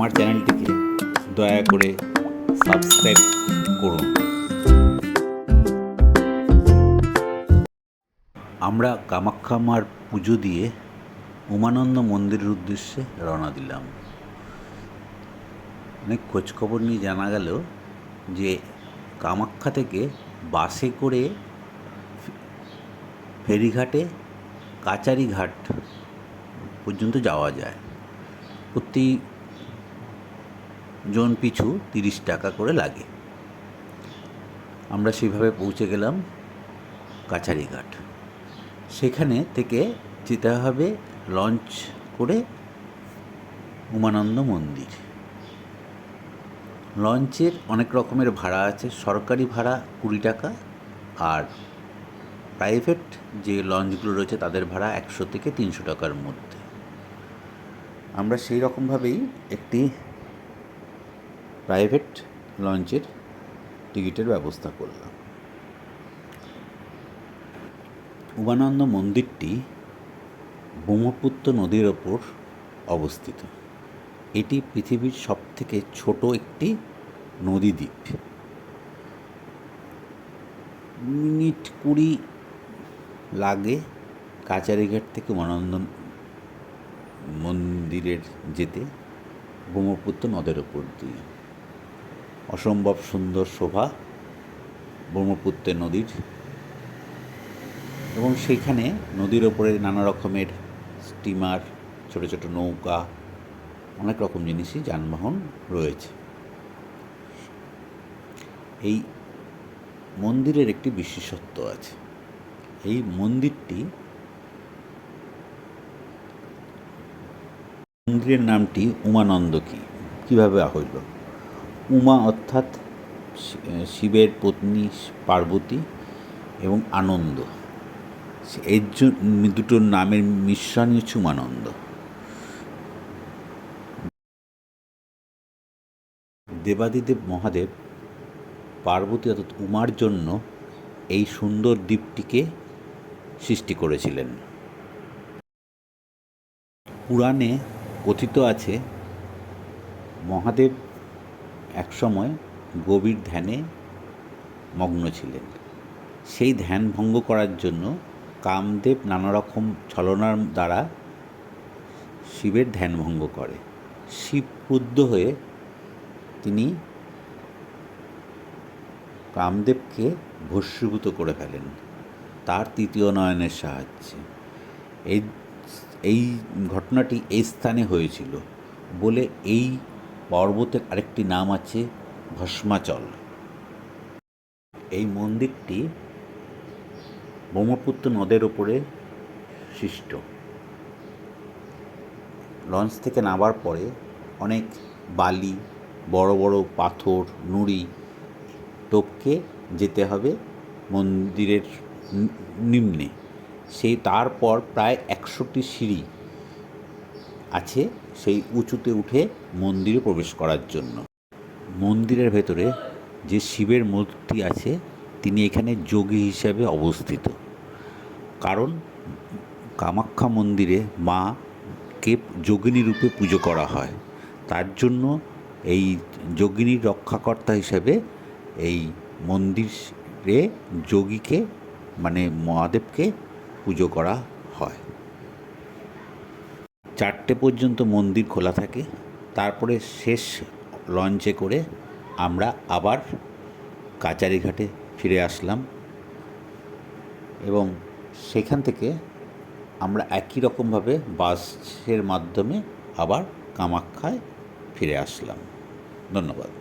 আমার চ্যানেলটিকে দয়া করে সাবস্ক্রাইব করুন। আমরা কামাখ্যা মার পুজো দিয়ে উমানন্দ মন্দিরের উদ্দেশ্যে রওনা দিলাম। অনেক খোঁজখবর নিয়ে জানা গেল যে কামাখ্যা থেকে বাসে করে ফেরিঘাটে কাচারিঘাট পর্যন্ত যাওয়া যায়। প্রতি জন পিছু 30 টাকা করে লাগে। আমরা সেভাবে পৌঁছে গেলাম কাচারিঘাট। সেখানে থেকে যেতে হবে লঞ্চ করে উমানন্দ মন্দির। লঞ্চের অনেক রকমের ভাড়া আছে। সরকারি ভাড়া 20 টাকা, আর প্রাইভেট যে লঞ্চগুলো রয়েছে তাদের ভাড়া 100 থেকে 300 টাকার মধ্যে। আমরা সেই রকমভাবেই একটি প্রাইভেট লঞ্চের টিকিটের ব্যবস্থা করলাম। উমানন্দ মন্দিরটি ব্রহ্মপুত্র নদীর ওপর অবস্থিত। এটি পৃথিবীর সবথেকে ছোট একটি নদীদ্বীপ। মিনিট 20 লাগে কাচারিঘাট থেকে উমানন্দ মন্দিরের যেতে ব্রহ্মপুত্র নদের ওপর দিয়ে। অসম্ভব সুন্দর শোভা ব্রহ্মপুত্রের নদীর, এবং সেইখানে নদীর ওপরে নানা রকমের স্টিমার, ছোট ছোট নৌকা, অনেক রকম জিনিসই যানবাহন রয়েছে। এই মন্দিরের একটি বিশেষত্ব আছে। এই মন্দিরের নামটি উমানন্দ কীভাবে হইল? উমা অর্থাৎ শিবের পত্নী পার্বতী, এবং আনন্দ, এই দুটোর নামের মিশ্রণই হচ্ছে উমানন্দ। দেবাদিদেব মহাদেব পার্বতী অর্থাৎ উমার জন্য এই সুন্দর দ্বীপটিকে সৃষ্টি করেছিলেন। পুরাণে কথিত আছে মহাদেব একসময় গভীর ধ্যানে মগ্ন ছিলেন। সেই ধ্যান ভঙ্গ করার জন্য কামদেব নানা রকম ছলনার দ্বারা শিবের ধ্যান ভঙ্গ করে। শিব ক্রুদ্ধ হয়ে তিনি কামদেবকে ভস্মীভূত করে ফেলেন তার তৃতীয় নয়নের সাহায্যে। এই ঘটনাটি এই স্থানে হয়েছিল বলে এই পর্বতের আরেকটি নাম আছে ভস্মাচল। এই মন্দিরটি ব্রহ্মপুত্র নদের ওপরে সৃষ্ট। লঞ্চ থেকে নামার পরে অনেক বালি, বড় বড় পাথর, নুড়ি টপকে যেতে হবে মন্দিরের নিম্নে। তারপর প্রায় 100টি সিঁড়ি আছে সেই উঁচুতে উঠে মন্দিরে প্রবেশ করার জন্য। মন্দিরের ভেতরে যে শিবের মূর্তি আছে তিনি এখানে যোগী হিসাবে অবস্থিত। কারণ কামাখ্যা মন্দিরে মাকে যোগিনী রূপে পুজো করা হয়, তার জন্য এই যোগিনীর রক্ষাকর্তা হিসাবে এই মন্দিরে যোগীকে মানে মহাদেবকে পুজো করা হয়। 4টে পর্যন্ত মন্দির খোলা থাকে। তারপরে শেষ লঞ্চে করে আমরা আবার কাচারিঘাটে ফিরে আসলাম, এবং সেখান থেকে আমরা একই রকমভাবে বাসের মাধ্যমে আবার কামাখ্যায় ফিরে আসলাম। ধন্যবাদ।